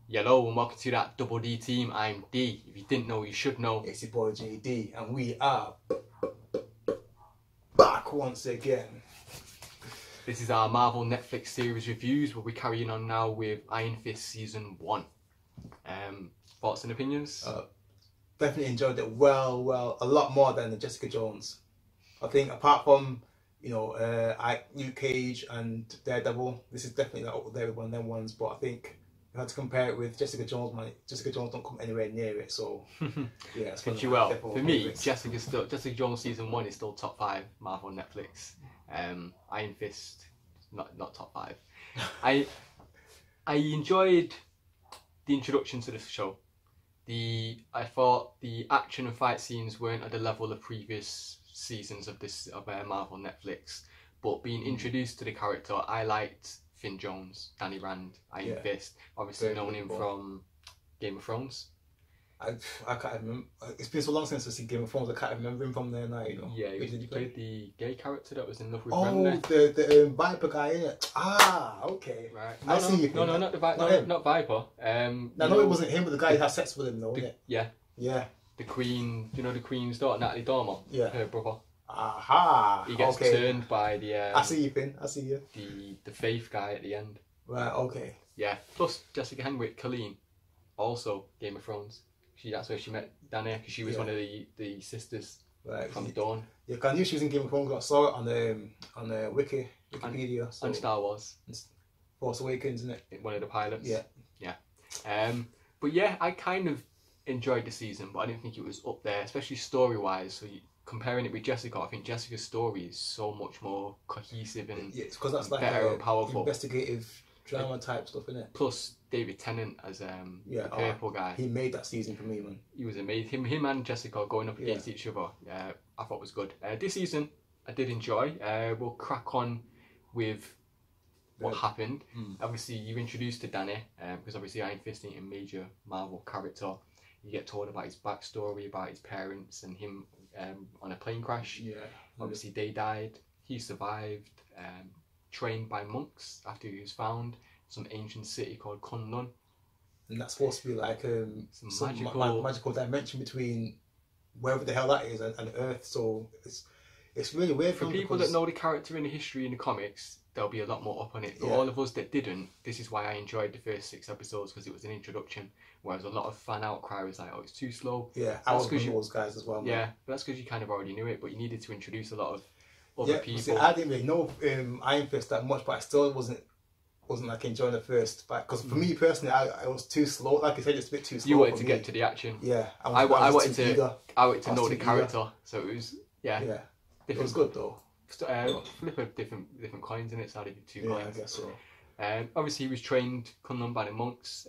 Hello and welcome to that Double D team. I'm D. If you didn't know, you should know. It's your boy JD, and we are back once again. This is our Marvel Netflix series reviews where we're carrying on now with Iron Fist Season 1. Thoughts and opinions? Definitely enjoyed it well, a lot more than the Jessica Jones. I think apart from, Luke Cage and Daredevil, this is definitely not up there with one of them ones, but I think I had to compare it with Jessica Jones. Jessica Jones don't come anywhere near it, so yeah. It's for me, Jessica Jones Season 1 is still top 5 Marvel Netflix. Iron Fist, not top 5. I enjoyed the introduction to the show. I thought the action and fight scenes weren't at the level of previous seasons of Marvel Netflix, but being introduced to the character, I liked Finn Jones, Danny Rand, Iron Fist. Obviously known him from Game of Thrones. I can't remember. It's been so long since I've seen Game of Thrones. I can't remember him from there now. Yeah, he played the gay character that was in love with Brenda. The Viper guy, innit? Ah, okay. Right. No, not the Viper. Not Viper. No, it wasn't him, but the guy who had sex with him, though, innit? Yeah. Yeah. The Queen. You know the Queen's daughter, Natalie Dormer. Yeah. Her brother. Aha. He gets turned by the. I see you, Finn. I see you. The Faith guy at the end. Right. Okay. Yeah. Plus Jessica Henwick, Colleen, also Game of Thrones. That's where she met Danny, because she was one of the sisters from Dawn. Yeah, I knew she was in Game of Thrones. I saw it on Wikipedia. And Star Wars. Force Awakens, isn't it? One of the pilots. Yeah. Yeah. But yeah, I kind of enjoyed the season, but I didn't think it was up there, especially story-wise. So comparing it with Jessica, I think Jessica's story is so much more cohesive and because that's like better and powerful. Investigative drama type stuff, isn't it? Plus David Tennant as the purple guy. He made that season for me, man. He was amazing. Him and Jessica going up against each other. I thought was good. This season I did enjoy. We'll crack on with what happened. Obviously you're introduced to Danny because obviously Iron Fist ain't a major Marvel character. You get told about his backstory, about his parents and him on a plane crash. Yeah. Obviously they died. He survived. Trained by monks after he was found some ancient city called Kunlun. And that's supposed to be like some magical dimension between wherever the hell that is and Earth. So it's really weird for people that know the character and the history in the comics. There'll be a lot more up on it. For all of us that didn't, this is why I enjoyed the first 6 episodes, because it was an introduction. Whereas a lot of fan outcry was like, "Oh, it's too slow." Yeah, I was one of those guys as well. Man. Yeah, but that's because you kind of already knew it, but you needed to introduce a lot of other people. See, I didn't really know Iron Fist that much, but I still wasn't like enjoying the first. Because for me personally, I was too slow. Like I said, it's a bit too slow. You wanted to get to the action. Yeah, I wanted to know the character. So it was different. It was good though. Flip of different coins in it, so I did 2 coins. I guess so. Obviously he was trained Kunlun by the monks.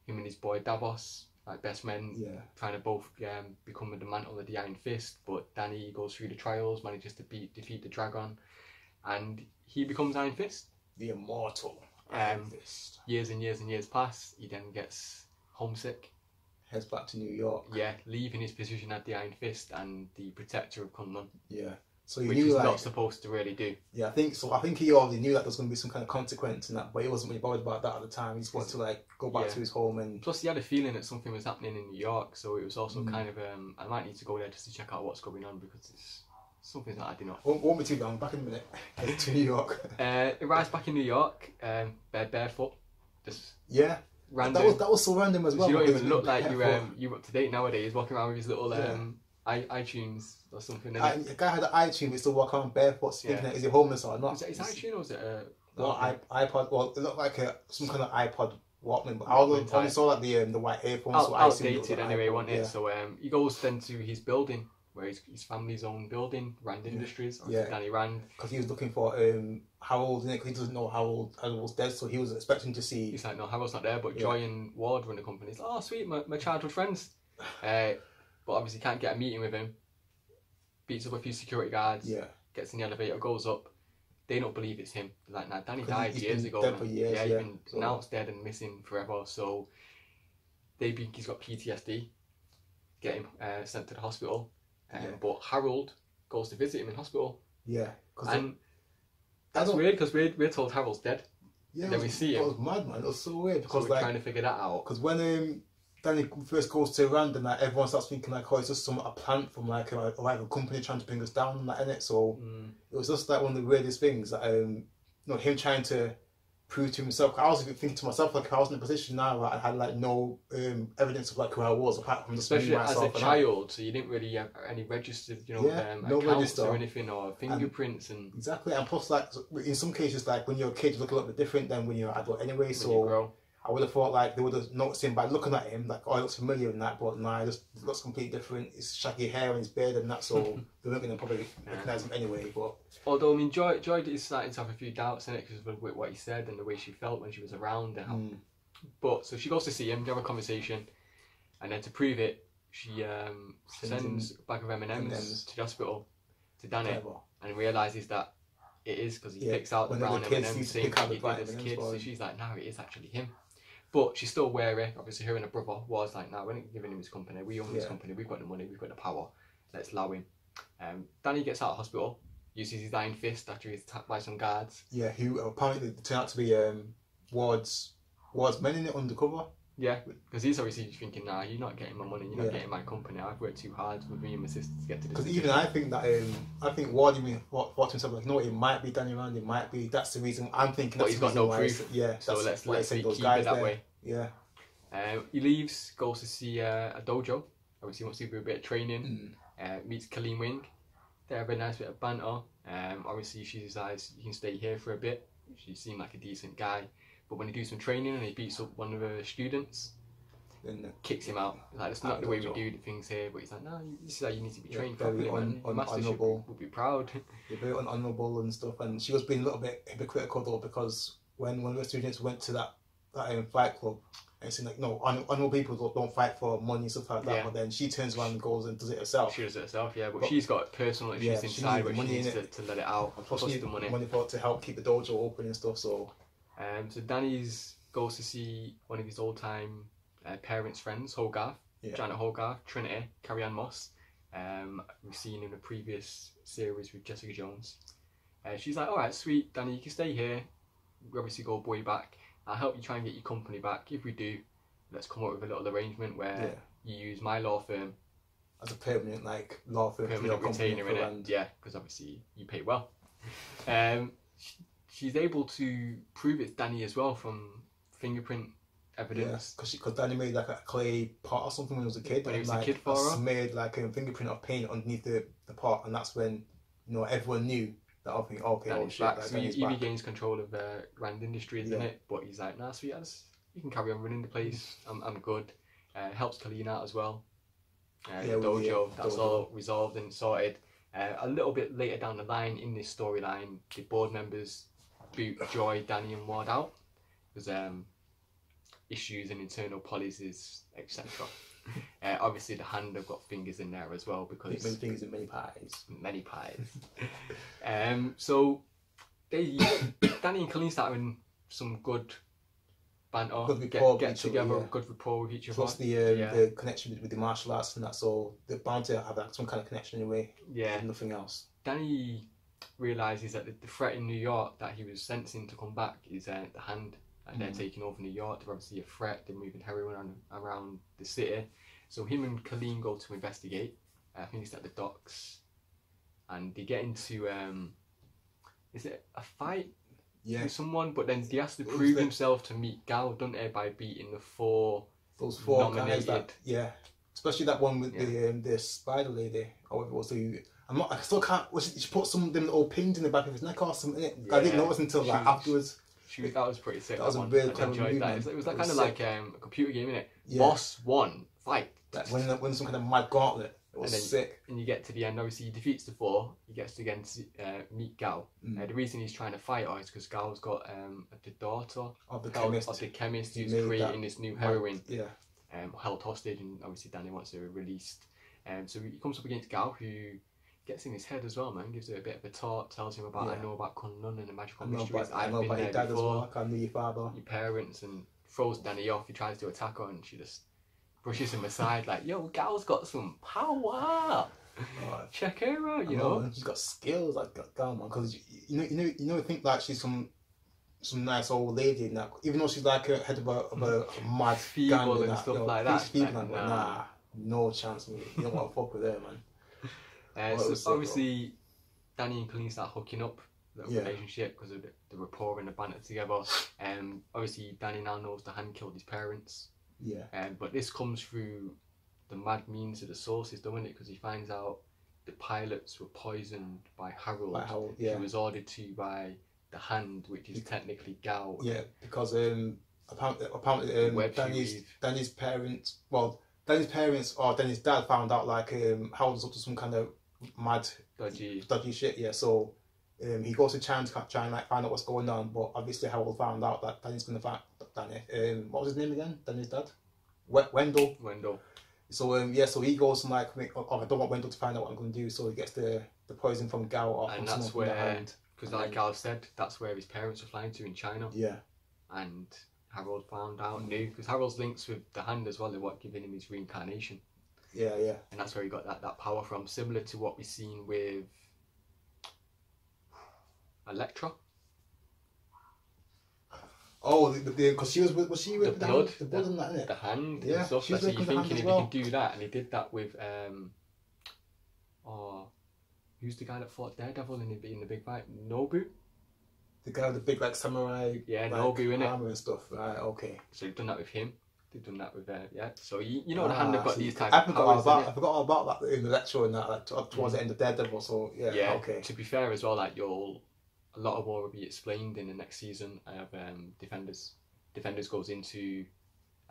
Him and his boy Davos, like best men, trying to both become the mantle of the Iron Fist. But Danny goes through the trials, manages to defeat the dragon, and he becomes Iron Fist, the immortal Iron Fist. Years and years and years pass. He then gets homesick, heads back to New York. Yeah, leaving his position at the Iron Fist and the protector of Kunlun. Yeah. So which he's not supposed to really do. Yeah, I think so. I think he already knew that there was going to be some kind of consequence in that, but he wasn't really bothered about that at the time. He just wanted to go back to his home and. Plus, he had a feeling that something was happening in New York, so it was also kind of I might need to go there just to check out what's going on because it's something that I do not. Won't be too long. Back in a minute. Head to New York. It arrives back in New York, barefoot. Just random. That was so random as well. You don't even look like you're up to date nowadays. Walking around with his little iTunes or something. A guy had an iTunes, but still walk around barefoot, thinking is he homeless or not? Is iTunes or is it a iPod? Well, it looked like some kind of iPod Walkman, but I only saw like the white earphones. Outdated anyway, wasn't it? So he goes then to his building, where his family's own building, Rand Industries, Danny Rand. Because he was looking for Harold, because he doesn't know Harold's dead, so he was expecting to see. He's like, no, Harold's not there, but Joy and Ward run the company. He's like, oh sweet, my childhood friends. But obviously can't get a meeting with him. Beats up a few security guards. Gets in the elevator, goes up. They don't believe it's him. They're like, nah, Danny died years ago. Dead for years, he's been announced dead and missing forever. So they think he's got PTSD. Get him sent to the hospital. But Harold goes to visit him in hospital. Yeah. And that's weird because we're told Harold's dead. Yeah, and then we see him. It was mad, man. It was so weird because so we're trying to figure that out. Because when Danny first goes to Iran, then like everyone starts thinking like, oh, it's just a plant from like a company trying to bring us down, like, innit? So it was just like one of the weirdest things that you know, him trying to prove to himself. I was thinking to myself, like, if I was in a position now where I had like no evidence of like who I was apart from just especially myself as a child, so you didn't really have any registered, you know, no accounts register or anything, or fingerprints and exactly. And plus, like in some cases, like when you're a kid, you look a little bit different than when you're an adult anyway. So I would have thought like they would have noticed him by looking at him, like, oh, he looks familiar and that, but nah, it looks completely different. It's shaggy hair and his beard and that, so they weren't going to probably recognise him anyway. But although I mean, Joy is starting to have a few doubts in it because of what he said and the way she felt when she was around. And how, but so she goes to see him, they have a conversation, and then to prove it, she sends a bag of M&Ms to the hospital to Danny, and realises that it is because he picks out the brown M&Ms, saying he did as a kid. So she's like, no, it is actually him. But she's still wary. Obviously, her and her brother was like, "No, we're not giving him his company. We own this company. We've got the money. We've got the power. Let's allow him." Danny gets out of hospital, uses his iron fist after he's attacked by some guards. Yeah, who apparently turned out to be Ward's men in it undercover. Yeah, because he's obviously thinking, "Nah, you're not getting my money. You're not getting my company. I've worked too hard with me and my sister to get to this." Because even I think that Ward even thought to himself like, "No, it might be Danny Rand. It might be." That's the reason I'm thinking. But he's got no proof. So let's keep it that way. Yeah. He leaves, goes to see a dojo. Obviously, wants to do a bit of training. Meets Colleen Wing. They have a nice bit of banter. Obviously, she decides you can stay here for a bit. She seemed like a decent guy. But when he do some training and he beats up one of her students, then kicks him out. Like, that's not the way we do things here. But he's like, no, this is how you need to be trained properly, man. The master will be proud. They're very unhonourable and stuff. And she was being a little bit hypocritical though, because when one of the students went to that fight club, and saying like, no, honourable people don't fight for money and stuff like that. But then she turns around and goes and does it herself. She does it herself, yeah. But she's got personal issues inside, but she needs to let it out. Plus the money for to help keep the dojo open and stuff. So Danny's goes to see one of his old-time parents' friends, Hogarth, Janet Hogarth, Trinity, Carrie-Anne Moss. We've seen in the previous series with Jessica Jones. She's like, all right, sweet, Danny, you can stay here. We obviously go way back. I'll help you try and get your company back. If we do, let's come up with a little arrangement where you use my law firm as a permanent law firm, permanent retainer in it. Yeah, because obviously you pay well. She's able to prove it's Danny as well from fingerprint evidence. Yeah, because Danny made like a clay pot or something when he was a kid. When he was a kid for her. Made like a fingerprint of paint underneath the pot, and that's when everyone knew that. I think, okay, Danny's back. Like, so he regains control of Rand Industries, in it. But he's like, nah, sweet as you can carry on running the place. I'm good. Helps Colleen out as well. The dojo, that's all resolved and sorted. A little bit later down the line in this storyline, the board members boot Joy, Danny and Ward out because issues and internal policies, etc. Obviously the hand have got fingers in there as well because many fingers in many pies. Many pies. So they Danny and Colleen start having some good banter, get together, good rapport with each other. Plus the connection with the martial arts and that, so they're bound to have some kind of connection anyway. Yeah. And nothing else. Danny realises that the threat in New York that he was sensing to come back is the hand, and they're taking over New York. They're obviously a threat. They're moving heroin around the city. So him and Colleen go to investigate. I think it's at the docks, and they get into is it a fight? Yeah. With someone, but then he has to prove himself to meet Gal, don't he, by beating those four nominated guys that, especially that one with the spider lady, or whatever it was. I still can't. She put some of them little pins in the back of his neck or something. Yeah, I didn't notice until afterwards. That was pretty sick. That was a really clever movement. It was like kind of like a computer game, innit? Yeah. Boss 1, fight. Like when some kind of mad gauntlet. It was sick. And you get to the end, obviously he defeats the 4, he gets to again meet Gal. The reason he's trying to fight her is because Gal's got the daughter of the chemist who's creating this new heroin, held hostage, and obviously Danny wants her released. So he comes up against Gal, who gets in his head as well, man, gives her a bit of a talk, tells him about, I know about Kunlun and the magical mysteries, I've been there before, as well. I knew your father, your parents, and throws Danny off. He tries to attack her and she just brushes him aside like, yo, Gal's got some power. Check her out, you know. She's got skills like Gal, man. Because you know, think like she's some some nice old lady in that. Even though she's like a head of a mad feeble gang and and that, stuff you know, like that. she's feeble Like, and nah, no chance, mate. You don't want to fuck with her, man. So obviously, Danny and Colleen start hooking up the Yeah. relationship because of the rapport and the banter together. Obviously, Danny now knows the hand killed his parents. Yeah. But this comes through the mad means of the sources, doesn't it? Because he finds out the pilots were poisoned by Harold, yeah. who was ordered to by the Hand, which is technically Gao. Yeah, because apparently Danny's parents, or Danny's dad found out like Harold was up to some kind of mad Dodgy shit. Yeah, so he goes to China to try and like find out what's going on, but obviously Harold found out that Danny's gonna find Danny. What was his name again? Danny's dad, Wendell. So so he goes and like, I don't want Wendell to find out what I'm gonna do, so he gets the poison from Gao off, and that's where, because like Gao said, that's where his parents were flying to in China. Yeah. And Harold found out, knew, because Harold's links with the Hand as well, they were giving him his reincarnation. Yeah. And that's where he got that power from, similar to what we've seen with Electra. Oh, because she was she with the blood and that, innit? The Hand, yeah, and stuff. she's So you're thinking if well. he can do that, and he did that with who's the guy that fought Daredevil in the big fight? Nobu. The guy with the big like samurai, like, Nobu in armor and stuff. Right, okay. So they've done that with him. They've done that with So you know the Hand have got these types I of forgot powers. I forgot all about that in the lecture and that, like, towards the end of Daredevil. So yeah, okay. To be fair as well, like a lot of more will be explained in the next season of Defenders. Defenders goes into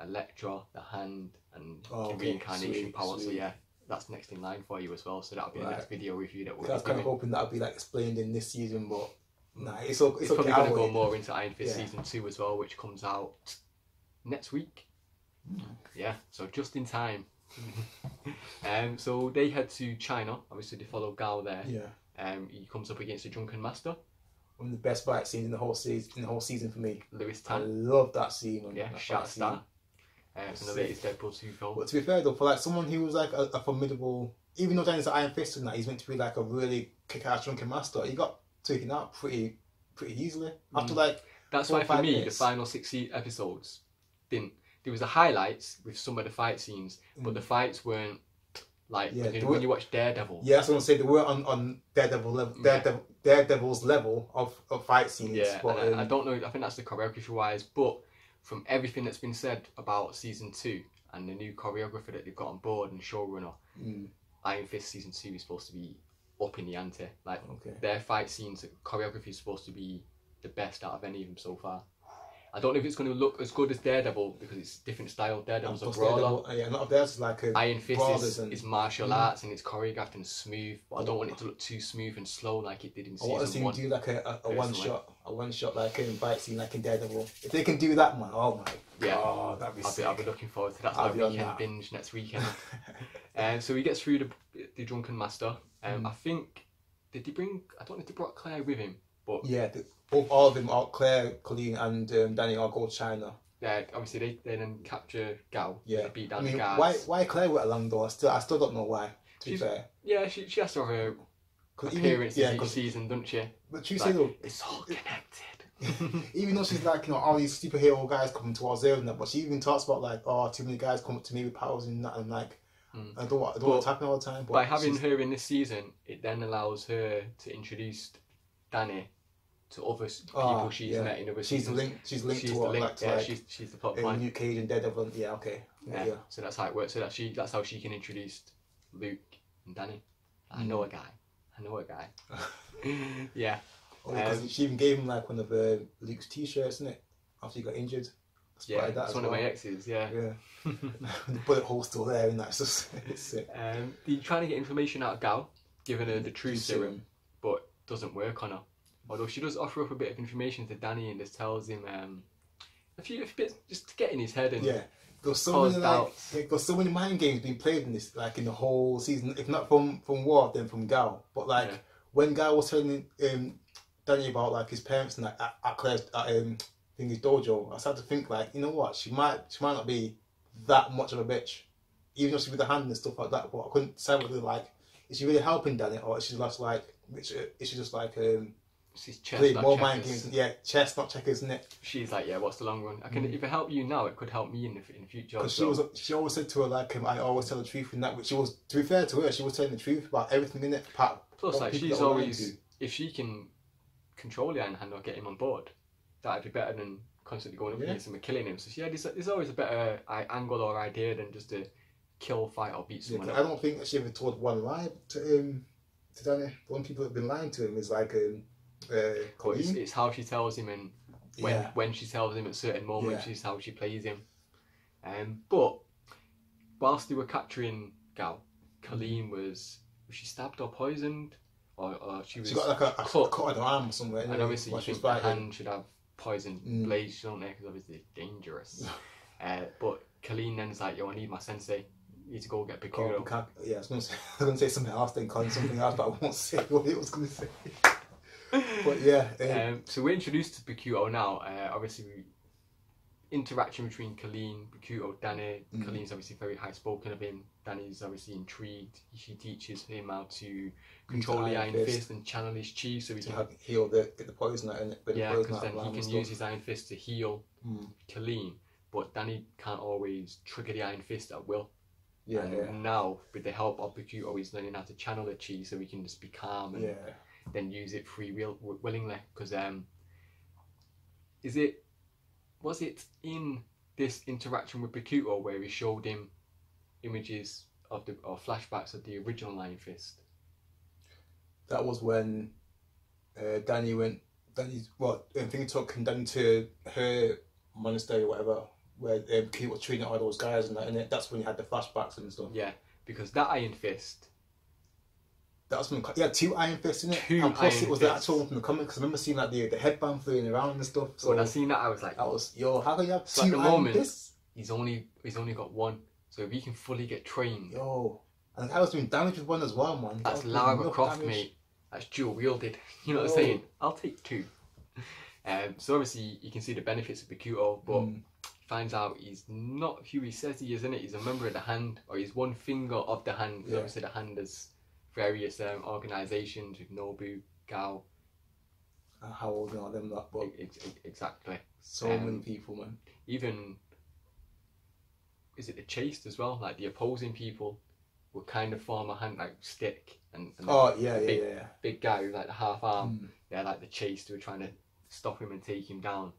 Electra, the Hand, and the reincarnation power. Sweet. So yeah, that's next in line for you as well. So that'll be the next video review that we'll I was kind of hoping that'll be like explained in this season, but nah, it's okay. Probably going to go more into Iron Fist season 2 as well, which comes out next week. Yeah, so just in time. So they head to China. Obviously, they follow Gao there. Yeah. He comes up against the Drunken Master. One of the best fight scenes in the whole season for me. Lewis Tan. I love that scene. Yeah, Shat Star. From the latest Deadpool 2 film. But to be fair though, for like someone who was like a formidable, even though Danny's an Iron Fist and that, he's meant to be like a really kick-ass Drunken Master. He got taken out pretty easily after like. That's why for me the final 6 episodes didn't. There was the highlights with some of the fight scenes, but the fights weren't like when you watch Daredevil. Yeah, that's what I'm saying. They were on Daredevil level, Daredevil's level of fight scenes. Yeah, but, and I don't know. I think that's the choreography wise, but from everything that's been said about season 2 and the new choreographer that they've got on board and showrunner, Iron Fist season 2 is supposed to be up in the ante. Like their fight scenes, choreography is supposed to be the best out of any of them so far. I don't know if it's going to look as good as Daredevil because it's different style. Daredevil's a brawler. Yeah, not theirs like Iron Fist is martial arts and it's choreographed and smooth. But I don't want it to look too smooth and slow like it did in season 1. I want to see them do like a one shot like fight scene like in Daredevil. If they can do that, man, oh my god, that'd be sick. I'll be looking forward to that. That's my weekend binge next weekend. So he gets through the Drunken Master. I think I don't know if they brought Claire with him, but all of them, Claire, Colleen, and Danny all go to China. Yeah, obviously they then capture Gao. Yeah, they beat down the guards. Why Claire went along though? I still don't know why. To be fair. Yeah, she has to have her appearances each season, doesn't she? But she said though, it's all connected. Even though she's like, all these superhero guys coming towards her and that, but she even talks about like, too many guys come up to me with powers and that, and like, I don't want to happen all the time. But by having her in this season, it then allows her to introduce Danny to other people she's met in other seasons. She's linked to what, like, she's the plot point. Luke Cage and Daredevil. Yeah, okay. Yeah. So that's how it works. So that's how she can introduce Luke and Danny. I know a guy. Yeah. Because she even gave him like one of Luke's t-shirts, isn't it? After he got injured. Yeah, that's one of my exes. Yeah. The bullet hole's still there, and that's just it's sick. He's trying to get information out of Gao, giving her the truth serum, but doesn't work on her. Although she does offer up a bit of information to Danny and just tells him a few bits just to get in his head and there's so many mind games being played in this, like in the whole season. If not from War, then from Gao. But like when Gao was telling Danny about like his parents and like at Claire's in his dojo, I started to think like, you know what, she might not be that much of a bitch, even though she's with the hand and stuff like that. But I couldn't decide whether like, is she really helping Danny or is she just like It's chess, Play not more checkers. mind games. Yeah, chess, not checkers, isn't it? She's like, yeah, what's the long run? I can if it help you now, it could help me in the future. Because she always said to her like, I always tell the truth in that. Which she was, to be fair to her, she was telling the truth about everything in it. Plus, like she's always, if she can control the Iron Hand or get him on board, that'd be better than constantly going up against him and killing him. So yeah, there's always a better angle or idea than just to kill, fight, or beat someone. I don't think that she ever told one lie to Danny. The one people have been lying to him is like it's how she tells him and when she tells him at certain moments is how she plays him. But whilst they were capturing Gal, Colleen was she stabbed or poisoned, or she got like a cut on her arm somewhere. And obviously, you think the hand should have poison blades, don't they? Because obviously it's dangerous. But Colleen then's like, yo, I need my sensei. You need to go get Pikuto. Yeah, I was gonna say something else, then Colin something else, but I won't say what it was gonna say. But yeah. So we're introduced to Pikuto now. Obviously, interaction between Colleen, Pikuto, Danny. Colleen's obviously very high spoken of him. Danny's obviously intrigued. She teaches him how to control the Iron Fist and channel his chi, so he can heal get the poison out in it. Yeah, because then he can use his Iron Fist to heal Colleen, but Danny can't always trigger the Iron Fist at will. Now, with the help of Pikuto, he's learning how to channel the chi, so he can just be calm and then use it willingly. Because was it in this interaction with Pikuto where he showed him images of or flashbacks of the original Iron Fist? That was when Danny took him down to her monastery or whatever, where Pikuto was treating all those guys and that, and that's when you had the flashbacks and stuff. Yeah, because that Iron Fist. That's when two Iron Fists in it, and plus it was the actual one from the comic. Because I remember seeing like the headband flying around and stuff. So when I seen that, I was like, how can you have two Iron Fists? He's only got one, so if he can fully get trained. And I was doing damage with one as well, man. That's Lara Croft, mate. That's dual wielded. You know what I'm saying? I'll take two. So obviously you can see the benefits of Pikuto, but finds out he's not who he says he is, isn't it? He's a member of the Hand, or he's one finger of the Hand. Yeah. Obviously the Hand has various organisations with Nobu, Gao. How old are them? That book? Exactly. So many people, man. Even is it the Chased as well? Like the opposing people would kind of form a hand like stick and big guy with like the half arm. They're like the Chased who are trying to stop him and take him down.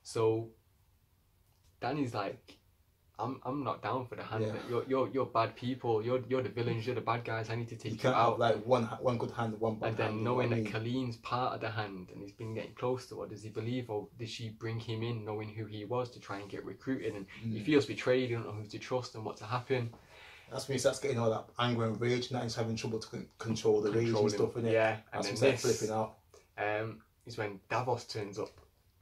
So Danny's like, I'm not down for the Hand. You're bad people. You're the villains. You're the bad guys. I need to take you out. Have like one good hand, one bad hand. And then knowing that Colleen's part of the Hand and he's been getting close to her, does he believe, or did she bring him in knowing who he was to try and get recruited? And he feels betrayed. He don't know who to trust and what to happen. That's when he starts getting all that anger and rage. Now he's having trouble to control the rage and stuff, innit? Yeah, and then this flipping out. Is when Davos turns up,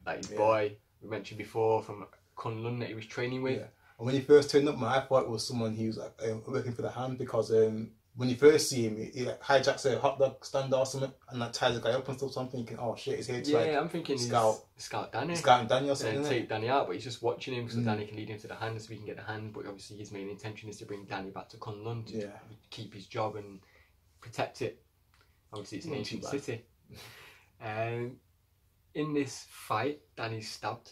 like his boy we mentioned before from Kunlun that he was training with. Yeah. And when he first turned up, man, I thought it was someone he was like working for the Hand, because when you first see him, he like hijacks a hot dog stand or something and like ties the guy up and stuff. So I'm thinking, oh shit, he's here to I'm thinking scout Danny. Scouting Danny or something. And take Danny out, but he's just watching him so Danny can lead him to the Hand so he can get the Hand. But obviously his main intention is to bring Danny back to Kunlun to keep his job and protect it. Obviously it's an ancient city. In this fight, Danny's stabbed,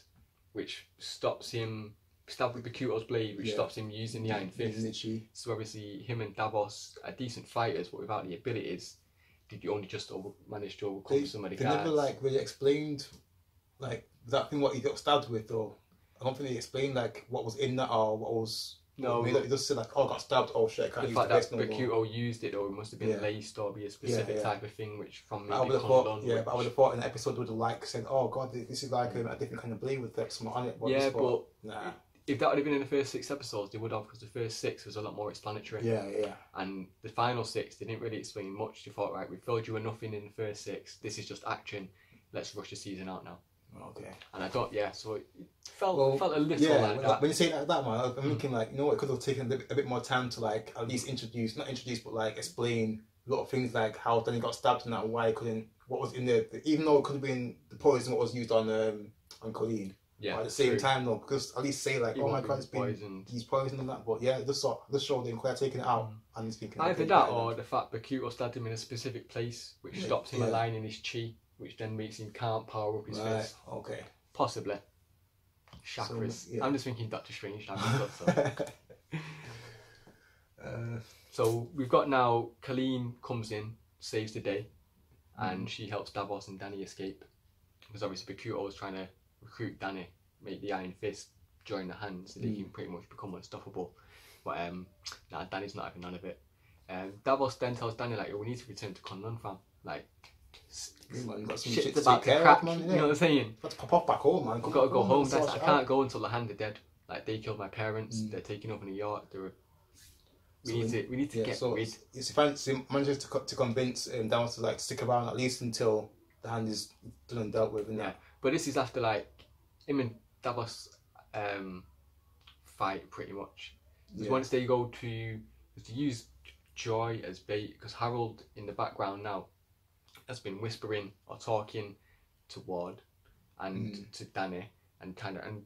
which stops him. Stabbed with Pikuto's blade, which stops him using the Iron Fist. So obviously him and Davos are decent fighters, but without the abilities, did you only just manage to overcome some of the guards? They never like really explained like that thing what he got stabbed with, or I don't think they explained like what was in that or what was. No, he just said like, oh, I got stabbed. Oh shit, I can't use the fact that Pikuto used it, or it must have been laced, or be a specific type of thing, which from maybe I would have thought, but I would have thought in the episode would have like said, oh god, this is like a different kind of blade with something on it. But nah. If that would have been in the first 6 episodes, they would have, because the first 6 was a lot more explanatory. Yeah. And the final 6, they didn't really explain much. They thought, right, we filled you with nothing in the first 6. This is just action. Let's rush the season out now. Okay. And I thought, so it felt a little like that. When you say it like that, man, I'm thinking like, it could have taken a bit more time to like at least not introduce, but like explain a lot of things, like how Danny got stabbed and that, why he couldn't, what was in there, even though it could have been the poison what was used on Colleen. Yeah, but at the same time though, because at least say like, oh my god, he's poisoned and that. But yeah, this showed him quite taking it out and he's thinking. Either that or the fact Pikuto stabbed him in a specific place, which stops him aligning his chi. which then makes him can't power up his Right. fist. Okay. Possibly. Chakras. So, yeah. I'm just thinking Doctor Strange now. So we've got now Colleen comes in, saves the day, and she helps Davos and Danny escape. Because obviously Bakuto was trying to recruit Danny, make the Iron Fist join the hand so they can pretty much become unstoppable. But nah, Danny's not having none of it. Davos then tells Danny like, we need to return to Kunlun, fam. Like, Man, got some shit's shit to about take to care crack, of, man. you know what I'm saying? Got to pop off back home, man. I've got to go home. Sort I it can't out. go until the hand are dead. Like, they killed my parents. They're taking over New York. We need to get rid. If he manages to convince Davos to like stick around at least until the hand is done and dealt with. Yeah, but this is after like him and Davos fight pretty much. Because once they go to use Joy as bait, because Harold in the background now has been whispering or talking to Ward and to Danny and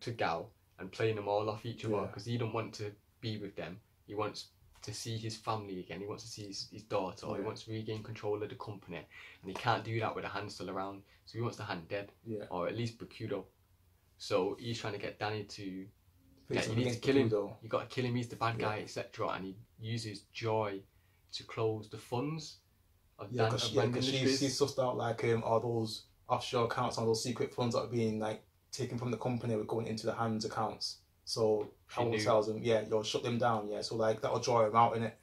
to Gal and playing them all off each other because he don't want to be with them. He wants to see his family again. He wants to see his daughter. He wants to regain control of the company, and he can't do that with the hand still around. So he wants the hand dead, or at least Bakudo. So he's trying to get Danny to. You need to kill him. You got to kill him. He's the bad guy, etc. And he uses Joy to close the funds of because she's sussed out like all those offshore accounts, all those secret funds that are being like taken from the company were going into the hands accounts. So Harold tells him, you'll shut them down, so like that'll draw him out in it,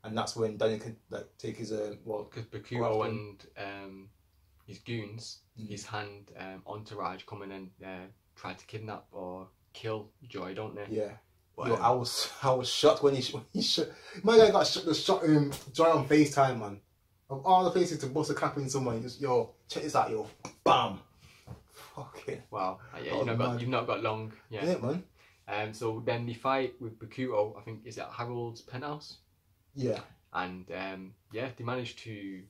and that's when Danny can like take his because Bakudo and his goons, his hand entourage come in and try to kidnap or kill Joy, don't they? Yeah. But, I was shocked when he shot. My guy got shot Joy on FaceTime, man. Of all the places to bust a cap in someone, just check this out, bam. Fucking. Wow. Yeah, you've not got long. Yeah, man. So then they fight with Bakuto. I think is at Harold's penthouse. Yeah. And they managed to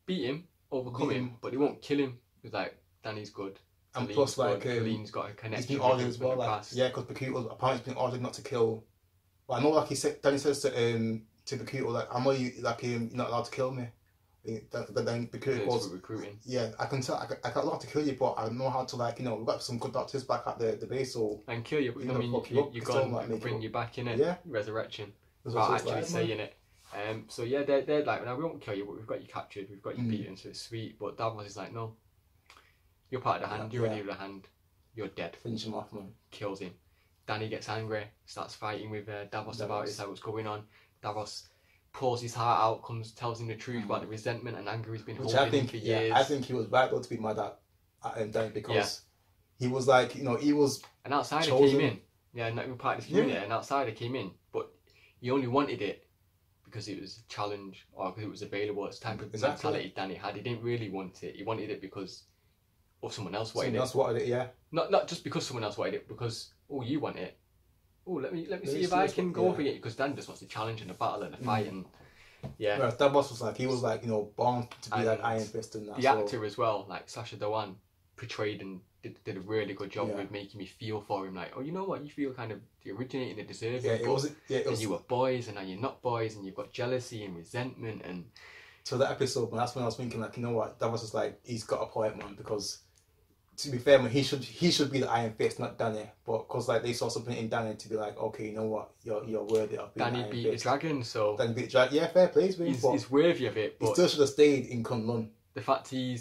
beat him, overcome him, but they won't kill him because like Danny's good. And plus, like, Colleen's got a connection. He's been ordered as well, like, because Bakuto apparently been ordered not to kill. Well, I know, like Danny says to Bakuto, like, I know you, like, you're not allowed to kill me. Then Bakuto goes, recruiting. Yeah, I can tell, I can't allowed to kill you, but I know how to, like, we've got some good doctors back at the base, so. And kill you, but I mean, you got to bring you back in it. Yeah. Resurrection. Without actually saying it. So yeah, they're like, no, we won't kill you, but we've got you captured, we've got you beaten, so it's sweet. But Davos is like, no. You're part of the hand, you're already with the hand, you're dead. Finish him off, man. Kills him. Danny gets angry, starts fighting with Davos about it, like what's going on. Davos pours his heart out, tells him the truth about the resentment and anger he's been holding in for years. I think he was right though to be mad at Danny because he was like, he was. An outsider came in. Yeah, not even part of this unit. An outsider came in, but he only wanted it because it was a challenge or because it was available. It's the type of mentality Danny had. He didn't really want it. He wanted it because. Or someone else wanted it. Someone else wanted it, yeah. Not just because someone else wanted it, because you want it. Let me see if I can go over it, because Dan just wants the challenge and the battle and the fight and Whereas Davos was like born to be like Iron Fist and that. The actor as well, like Sacha Dhawan, portrayed and did a really good job with making me feel for him. Like, oh, you know what? You feel kind of the originating and deserving. Yeah, it was. And you were boys, and now you're not boys, and you've got jealousy and resentment and. So that episode, man, that's when I was thinking, like, you know what? Davos was like, he's got a point, man, because. To be fair, man, he should be the Iron Fist, not Danny. But because like they saw something in Danny to be like, okay, you know what, you're worthy of being Danny Iron beat Fist. the dragon, so Danny beat the dragon. Yeah, fair play to him. He's worthy of it. But he still should have stayed in Kunlun. The fact he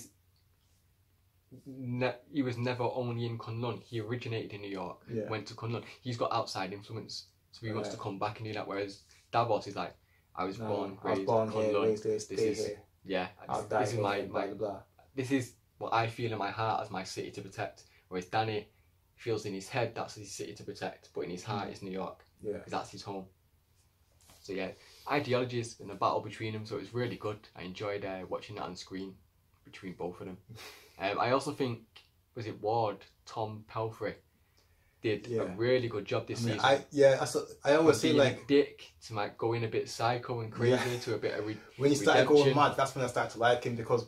was never only in Kunlun. He originated in New York, went to Kunlun. He's got outside influence, so he wants to come back and do that. Whereas Davos is like, I was born in Kunlun. This is this is what I feel in my heart as my city to protect. Whereas Danny feels in his head that's his city to protect, but in his heart it's New York, because that's his home. So yeah, ideologies and a battle between them. So it was really good. I enjoyed watching that on screen between both of them. I also think Ward, Tom Pelfrey, did a really good job this season. I always say like Dick to like go in a bit psycho and crazy to a bit of when he started going mad, that's when I started to like him because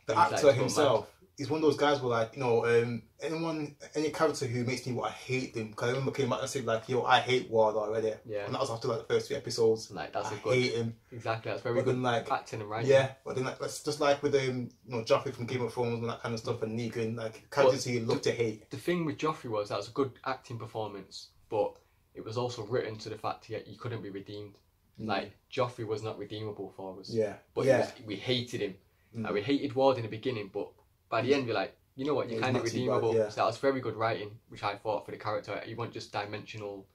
the actor himself, he's one of those guys where, like, any character who makes me want to hate them. Because I remember came back and said, like, I hate Ward already. Yeah. And that was after, like, the first 3 episodes. Like, that's I a good... hate him. Exactly, that's very good, like, acting and writing. Yeah, but then, like, that's just like with, Joffrey from Game of Thrones and that kind of stuff, and Negan, like, characters who you love to hate. The thing with Joffrey was, that was a good acting performance, but it was also written to the fact that he couldn't be redeemed. Like, Joffrey was not redeemable for us. Yeah. But we hated him. Like, we hated Ward in the beginning, but by the end we're like, you know what, you're kind of redeemable. Bad, So that was very good writing, which I thought for the character. You weren't just dimensional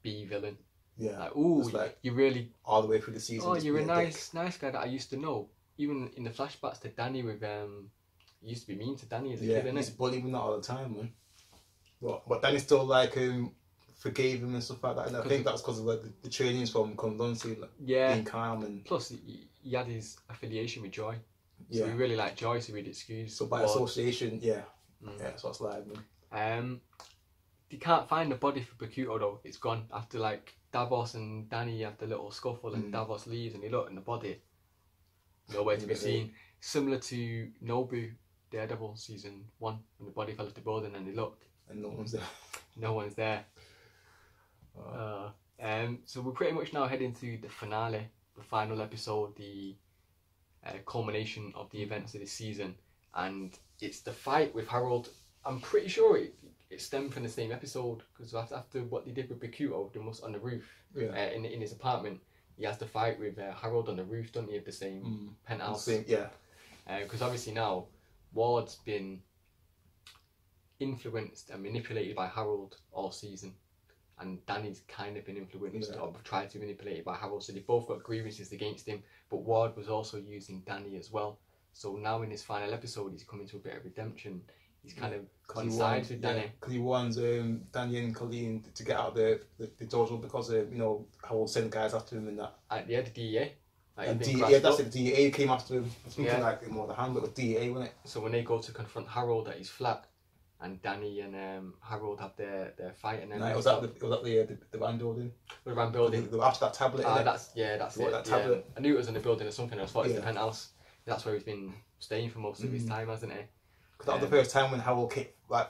B villain. Yeah. Like, ooh, like, you really... all the way through the season. Oh, you're a nice guy that I used to know. Even in the flashbacks to Danny with... he used to be mean to Danny as a kid, he used to bully him not all the time, man. But Danny still, like, forgave him and stuff like that. And I think that's because of, like, the trainings from Condolency, like, being calm and... Plus, he had his affiliation with Joy. So we really like Joy, so we'd excuse. So by association, yeah, that's what's like, man. You can't find the body for Bakuto though. It's gone after, like, Davos and Danny have the little scuffle, and Davos leaves, and they look, and the body nowhere to be seen. Similar to Nobu, Daredevil season 1, when the body fell off the building, and they looked, and no one's there. No one's there. So we're pretty much now heading to the finale, the final episode, the culmination of the events of this season, and it's the fight with Harold. I'm pretty sure it stemmed from the same episode, because after what they did with Bakuto, they must on the roof, in his apartment, he has to fight with Harold on the roof, don't he, of the same penthouse. Because obviously now Ward's been influenced and manipulated by Harold all season, and Danny's kind of been influenced or tried to be manipulated by Harold, so they both got grievances against him, but Ward was also using Danny as well. So now in this final episode, he's coming to a bit of redemption. He's kind of on sides with Danny. Because he warns Danny and Colleen to get out of the dojo because Harold sent guys after him and that. The DEA. That's it, the DEA came after him. I think like more the handbook with DEA, wasn't it? So when they go to confront Harold at his flat, and Danny and Harold have their fight, and then was that the van building? The van building. After that tablet. That's it. That tablet. I knew it was in the building or something. I thought it was the penthouse. That's where he's been staying for most of his time, hasn't he? Because that was the first time when Harold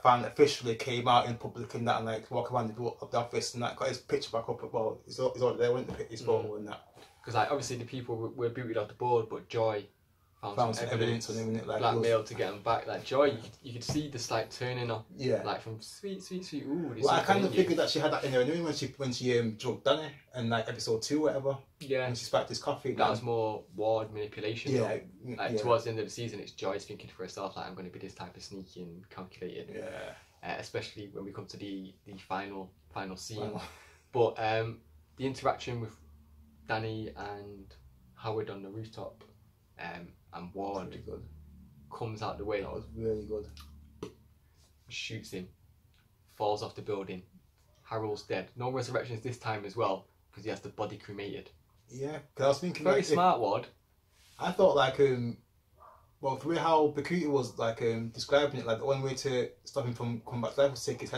finally officially came out in public and that, and like walk around the office and that, got his picture back up. Well, he's already there, wasn't he? His photo and that. Because obviously the people were booted off the board, but Joy found some evidence on him, like blackmail to get him back. Like Joy, you could see the slight turning on. Yeah. Like from sweet. Ooh. Well, I kind of figured that she had that in her anyway when she drugged Danny in like episode 2 or whatever. Yeah. When she spiked his coffee. That was more Ward manipulation. Yeah. Towards the end of the season, it's Joy's thinking for herself, like, I'm going to be this type of sneaky and calculated. Yeah. Especially when we come to the final scene. But the interaction with Danny and Howard on the rooftop, and Ward comes out the way. That was really good. Shoots him, falls off the building. Harold's dead. No resurrections this time as well, because he has the body cremated. Yeah, because I was thinking very smart, Ward. I thought like the way how Bakuto was like describing it, like the only way to stop him from coming back to life was to take his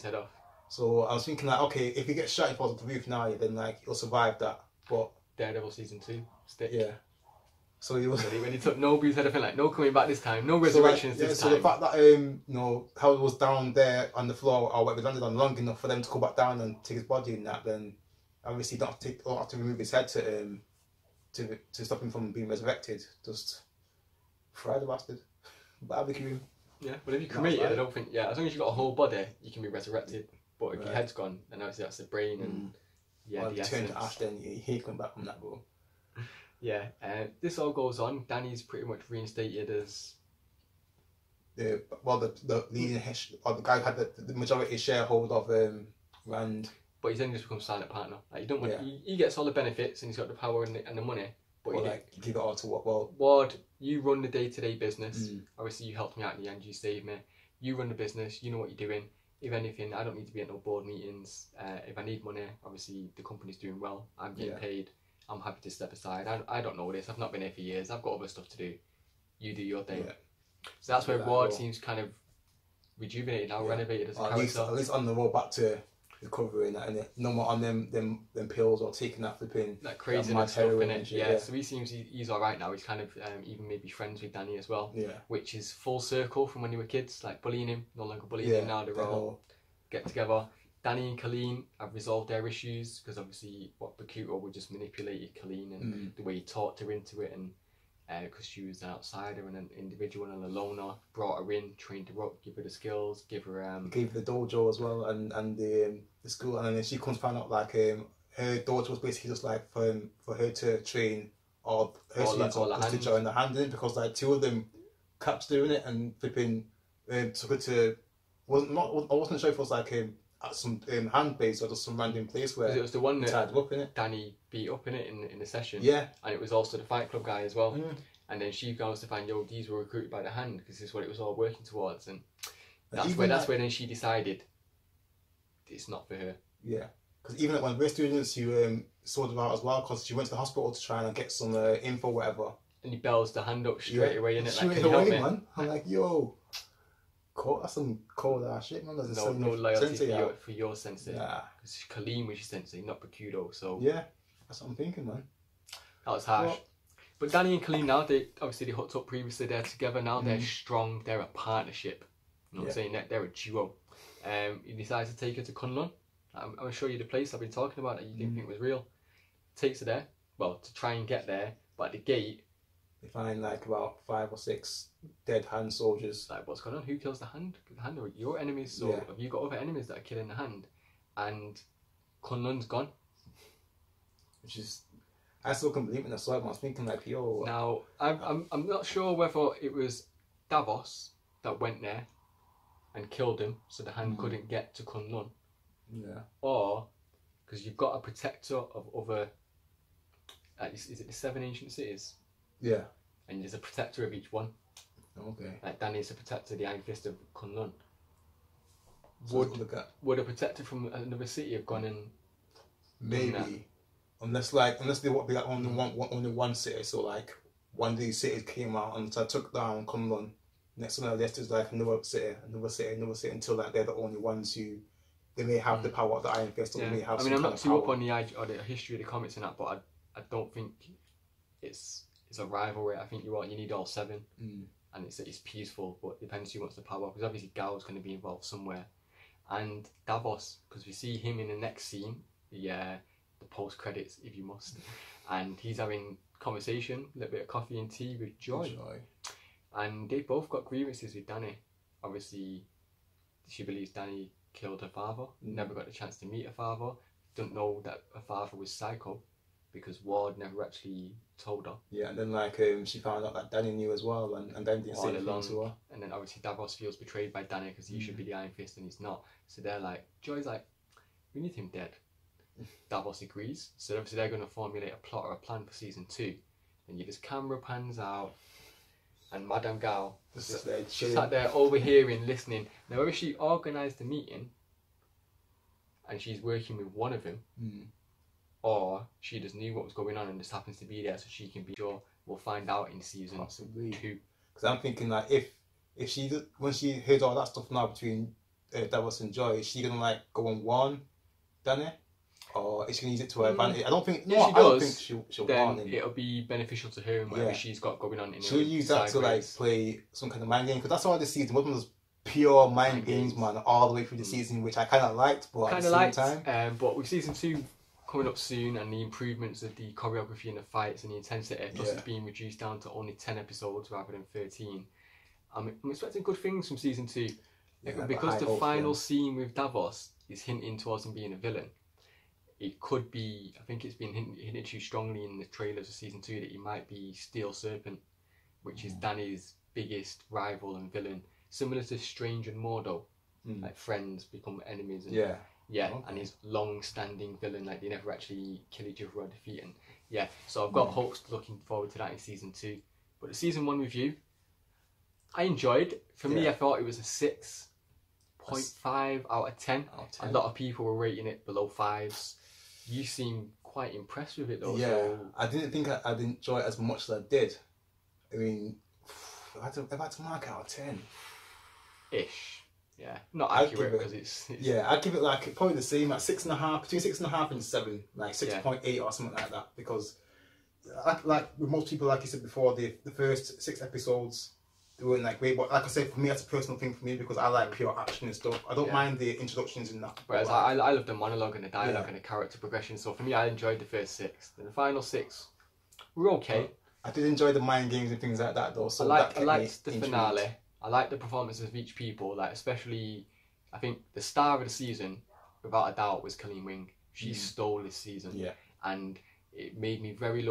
head off. So I was thinking like, okay, if he gets shot and falls off the roof now, then like he'll survive that. But Daredevil season 2 stick. Yeah. So he was when he took Nobu's head, I felt like no coming back this time, no resurrections this time. So the fact that Howard was down there on the floor or whatever landed on long enough for them to go back down and take his body in that, then obviously don't have to remove his head to stop him from being resurrected. Just fry the bastard. Barbecue him. Yeah, but if you cremate it, I don't think as long as you've got a whole body, you can be resurrected. But if your head's gone, then obviously that's the brain and the essence. Turn to ash, then he come back from that, bro. Yeah, this all goes on. Danny's pretty much reinstated as the leading or the guy who had the majority sharehold of Rand. But he's then just become silent partner. Like, he gets all the benefits and he's got the power and the money. But give it all to what? Well, Ward, you run the day-to-day business. Obviously, you helped me out in the end. You saved me. You run the business. You know what you're doing. If anything, I don't need to be at no board meetings. If I need money, obviously the company's doing well. I'm getting paid. I'm happy to step aside. I don't know this. I've not been here for years. I've got other stuff to do. You do your thing. Yeah. So that's where Ward seems kind of rejuvenated now, renovated as a character. At least on the road back to recovering and no more on them pills or taking that flipping that crazy mad stuff heroin in and it. shit, Yeah, so he seems he's all right now. He's kind of even maybe friends with Danny as well. Yeah. Which is full circle from when they were kids, like bullying him, no longer bullying Yeah, him now. They're all get together. Danny and Colleen have resolved their issues because obviously what Bakuto would just manipulated Colleen and the way he talked her into it, and because she was an outsider and an individual and a loner, brought her in, trained her up, give her the skills, gave her gave the dojo as well and the school, and then she comes to find out like her daughter was basically just like for her to train all her students to join the hand in, because like two of them kept doing it and flipping took her to I wasn't sure if it was like at some hand base or just some random place where it was the one that tied up in it. Danny beat up in it in the session. Yeah, and it was also the Fight Club guy as well. And then she goes to find, yo, these were recruited by the hand because this is what it was all working towards, and that's where then she decided it's not for her. Yeah, because even when we're students, you sorted out as well, because she went to the hospital to try and get some info, whatever. And he bells the hand up straight away, innit? Straight away, man. I'm like, yo, that's some cold ass shit, man. No loyalty for your sensei. Yeah. Because Colleen was your sensei, not Bakudo. So yeah, that's what I'm thinking, man. That was harsh. But Danny and Colleen now, they hooked up previously. They're together now. They're strong. They're a partnership. You know what I'm saying? They're a duo. He decides to take her to Kunlun. I'm going to show you the place I've been talking about that you didn't think was real. Takes her there, well, to try and get there, but at the gate they find like about 5 or 6 dead hand soldiers. Like, what's going on? Who kills the hand? The hand are your enemies, so have you got other enemies that are killing the hand? And Kunlun's gone. Which is, I still couldn't believe it. I saw it. I was thinking like, yo. Now, I'm not sure whether it was Davos that went there and killed him, so the hand couldn't get to Kunlun. Yeah. Or because you've got a protector of other. Is it the 7 ancient cities? Yeah. And there's a protector of each one. Okay. Like Danny's a protector of the Iron Fist of Kunlun. So would a protector from another city have gone in? Maybe. Unless they would be like only one city. So like one of these cities came out and so I took down Kunlun. Next to that list is like another city, until like they're the only ones who they may have the power of the Iron Fist, or they may have. I mean, I'm not too up on the history of the comics and that, but I don't think it's a rivalry. I think you need all 7, and it's peaceful, but it depends who wants the power. Because obviously Gal's going to be involved somewhere, and Davos, because we see him in the next scene, the post credits, if you must, and he's having conversation, a little bit of coffee and tea with Joy. And they both got grievances with Danny. Obviously, she believes Danny killed her father. Never got the chance to meet her father. Don't know that her father was psycho because Ward never actually told her. Yeah, and then like she found out that Danny knew as well, and Danny didn't say anything to her. And then obviously Davos feels betrayed by Danny because he should be the Iron Fist and he's not. So they're like, Joy's like, we need him dead. Davos agrees. So obviously they're going to formulate a plot or a plan for season 2. And you just camera pans out. And Madame Gal sat there overhearing, listening. Now, whether she organised the meeting and she's working with one of them, or she just knew what was going on and just happens to be there so she can be sure, we'll find out in season 2. Because I'm thinking like, if she when she heard all that stuff now between Davos and Joy, is she gonna like go and warn Danny? Or is she going to use it to her advantage? I don't think. No, I don't think she'll warn him. It'll be beneficial to her and whatever she's got going on. She'll use that to like play some kind of mind game, because that's all this season was pure mind games, man, all the way through the season, which I kind of liked, but at the same time. But with season 2 coming up soon, and the improvements of the choreography and the fights and the intensity, plus it's being reduced down to only 10 episodes rather than 13. I'm expecting good things from season 2, because the final scene with Davos is hinting towards him being a villain. It could be, I think it's been hinted to strongly in the trailers of season 2 that he might be Steel Serpent, which is Danny's biggest rival and villain, similar to Strange and Mordo, like friends become enemies. And, and his long-standing villain, like they never actually kill each other or defeat him. So I've got hopes looking forward to that in season 2. But the season 1 review, I enjoyed. For me, I thought it was a 6.5 out of 10. A lot of people were rating it below 5s. You seem quite impressed with it though. Yeah, so... I didn't think I'd enjoy it as much as I did. I mean, if I had to mark it out of 10. Ish. Yeah, not I'd accurate give it- because it's Yeah, I'd give it like probably the same, like 6.5, between 6.5 and 7, like 6.8 or something like that. Because, like with most people, like you said before, the first 6 episodes they weren't like great. But like I said, for me, that's a personal thing for me because I like pure action and stuff. I don't mind the introductions in that. Whereas but, I love the monologue and the dialogue and the character progression. So for me, I enjoyed the first 6. Then the final 6 were okay. I did enjoy the mind games and things like that though. So I that kept liked me the intrigued. finale. I liked the performances of each people. Like especially, I think the star of the season, without a doubt, was Colleen Wing. She stole this season. Yeah. And it made me very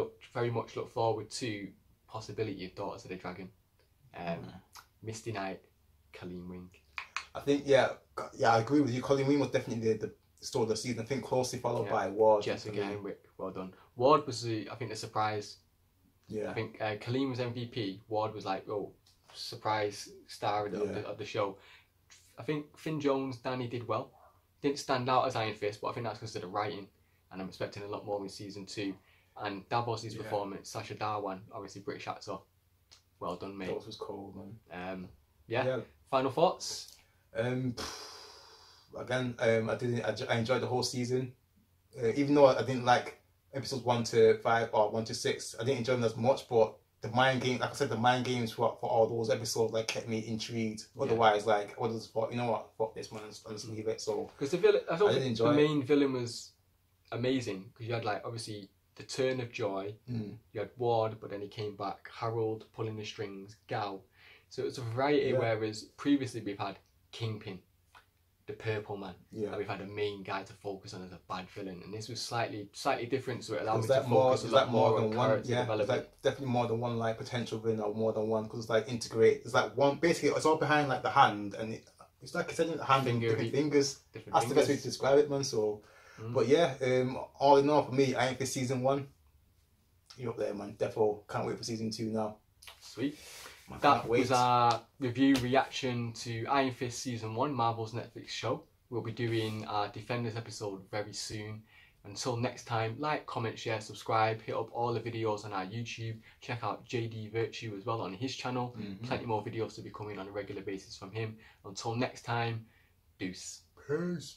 much look forward to possibility of Daughters of the Dragon. Misty Knight, Colleen Wing. I think I agree with you. Colleen Wing was definitely the story of the season. I think closely followed by Ward. Jessica Henwick, well done. Ward was I think the surprise. Yeah. I think Colleen was MVP. Ward was like, surprise star of the show. I think Finn Jones, Danny did well. Didn't stand out as Iron Fist, but I think that's because of the writing. And I'm expecting a lot more in season 2. And Davos's performance, Sacha Dhawan, obviously British actor. Well done, mate. That was cold, man. Final thoughts? Again, I enjoyed the whole season. Even though I didn't like episodes 1 to 5 or 1 to 6, I didn't enjoy them as much. But the mind game, like I said, the mind games for all those episodes like kept me intrigued. Otherwise, like I just thought, you know what, fuck this man, and just leave it. So because the villain, I thought the main it. villain was amazing because you had like obviously the turn of Joy. You had Ward, but then he came back. Harold pulling the strings. Gal. So it was a variety. Whereas previously we've had Kingpin, the Purple Man. And we've had a main guy to focus on as a bad villain, and this was slightly different. So it allowed me to focus a lot more on character development. Like definitely more than one like potential villain or more than one because it's like integrate. It's like one basically. It's all behind like the hand, and it's like essentially the hand and different fingers. That's the best way to describe it, man. So. But yeah, all in all for me, I think for season 1, you're up there, man. Defo can't wait for season 2 now. Sweet. That was our review reaction to Iron Fist season 1, Marvel's Netflix show. We'll be doing our Defenders episode very soon. Until next time, like, comment, share, subscribe, hit up all the videos on our YouTube. Check out JD Virtue as well on his channel. Plenty more videos to be coming on a regular basis from him. Until next time, deuce. Peace.